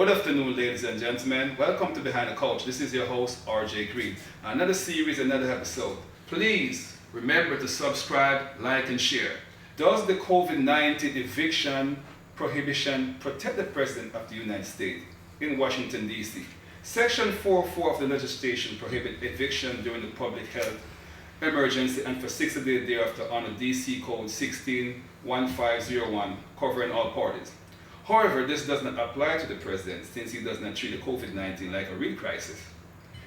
Good afternoon, ladies and gentlemen. Welcome to Behind the Couch. This is your host, RJ Green. Another series, another episode. Please remember to subscribe, like, and share. Does the COVID-19 eviction prohibition protect the President of the United States in Washington, D.C.? Section 404 of the legislation prohibits eviction during the public health emergency and for 60 days thereafter under D.C. Code 161501, covering all parties. However, this does not apply to the President since he does not treat the COVID-19 like a real crisis.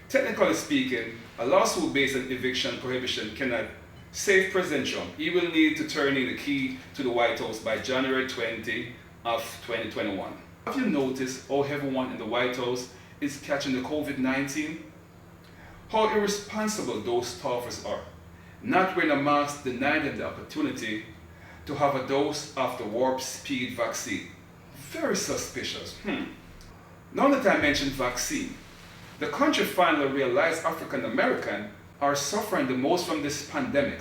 Technically speaking, a lawsuit based on eviction prohibition cannot save President Trump. He will need to turn in the key to the White House by January 20 of 2021. Have you noticed how everyone in the White House is catching the COVID-19? How irresponsible those staffers are. Not wearing a mask denied them the opportunity to have a dose of the warp speed vaccine. Very suspicious. Now that I mentioned vaccine, the country finally realized African Americans are suffering the most from this pandemic.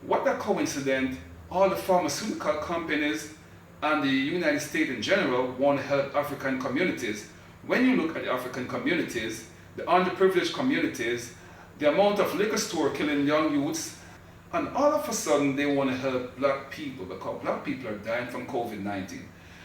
What a coincidence, all the pharmaceutical companies and the United States in general want to help African communities. When you look at the African communities, the underprivileged communities, the amount of liquor store killing young youths, and all of a sudden they want to help black people because black people are dying from COVID-19.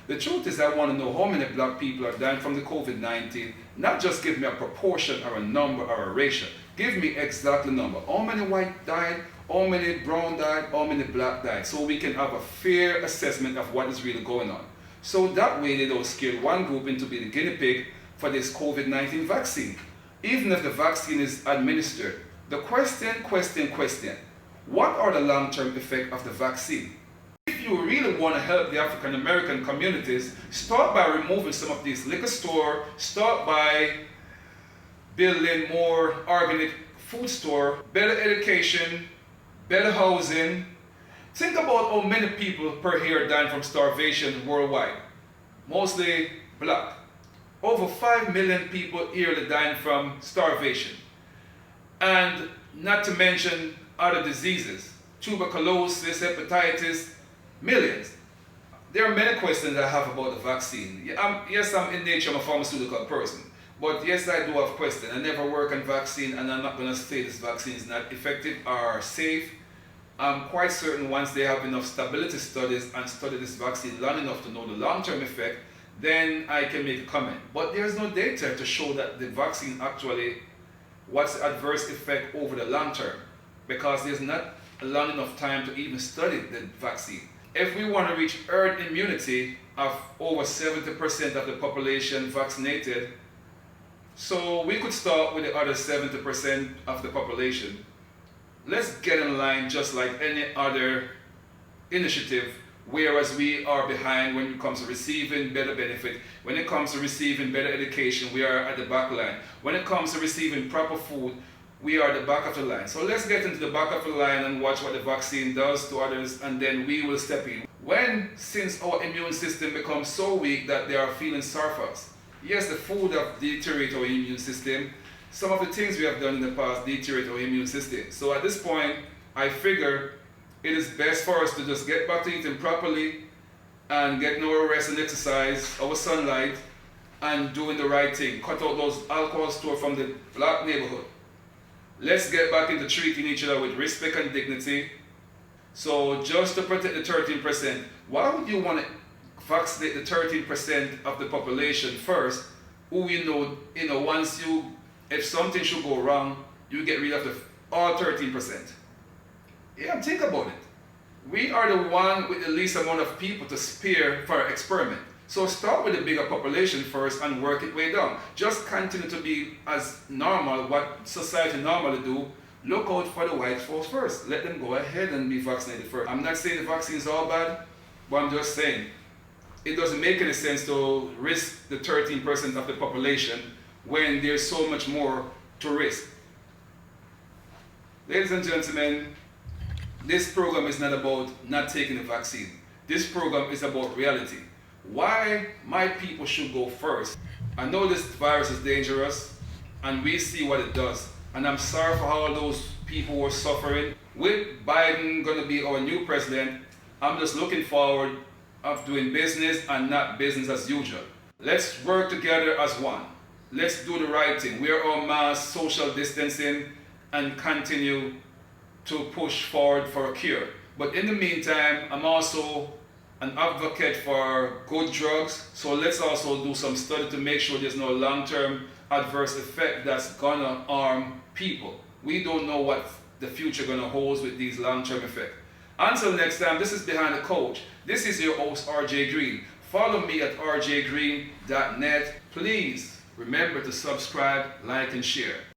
The truth is, I want to know how many black people are dying from the COVID-19, not just give me a proportion or a number or a ratio. Give me exactly the number. How many white died, how many brown died, how many black died, so we can have a fair assessment of what is really going on. So that way they don't scare one group into being the guinea pig for this COVID-19 vaccine. Even if the vaccine is administered, the question, what are the long-term effects of the vaccine? If you really want to help the African American communities, start by removing some of these liquor stores, start by building more organic food store, better education, better housing. Think about how many people per year are dying from starvation worldwide, mostly black. Over 5 million people yearly dying from starvation. And not to mention other diseases, tuberculosis, hepatitis, millions. There are many questions I have about the vaccine. Yes, I'm in nature, I'm a pharmaceutical person. But yes, I do have questions. I never work on vaccine, and I'm not going to say this vaccine is not effective or safe. I'm quite certain once they have enough stability studies and study this vaccine long enough to know the long-term effect, then I can make a comment. But there's no data to show that the vaccine actually, what's the adverse effect over the long term, because there's not a long enough time to even study the vaccine. If we want to reach herd immunity of over 70% of the population vaccinated, so we could start with the other 70% of the population. Let's get in line just like any other initiative, whereas we are behind when it comes to receiving better benefit, when it comes to receiving better education, we are at the back line. When it comes to receiving proper food, we are at the back of the line. So let's get into the back of the line and watch what the vaccine does to others, and then we will step in. Since our immune system becomes so weak that they are feeling sorry for us. Yes, the food have deteriorated our immune system. Some of the things we have done in the past deteriorate our immune system. So at this point, I figure it is best for us to just get back to eating properly and getting our rest and exercise, our sunlight, and doing the right thing. Cut out those alcohol stores from the black neighborhood. Let's get back into treating each other with respect and dignity. So just to protect the 13%, why would you want to vaccinate the 13% of the population first, who if something should go wrong, you get rid of all 13%. Yeah, think about it. We are the one with the least amount of people to spare for an experiment. So start with the bigger population first and work it way down. Just continue to be as normal, what society normally do. Look out for the white folks first. Let them go ahead and be vaccinated first. I'm not saying the vaccine is all bad, but I'm just saying it doesn't make any sense to risk the 13% of the population when there's so much more to risk. Ladies and gentlemen, this program is not about not taking the vaccine. This program is about reality. Why my people should go first. I know this virus is dangerous and we see what it does. And I'm sorry for all those people who are suffering. With Biden going to be our new president, I'm just looking forward of doing business and not business as usual. Let's work together as one. Let's do the right thing. Wear our masks, social distancing, and continue to push forward for a cure. But in the meantime, I'm also an advocate for good drugs, so let's also do some study to make sure there's no long-term adverse effect that's gonna harm people. We don't know what the future gonna hold with these long-term effects. Until next time, this is Behind the Coach. This is your host, RJ Green. Follow me at rjgreen.net. Please remember to subscribe, like, and share.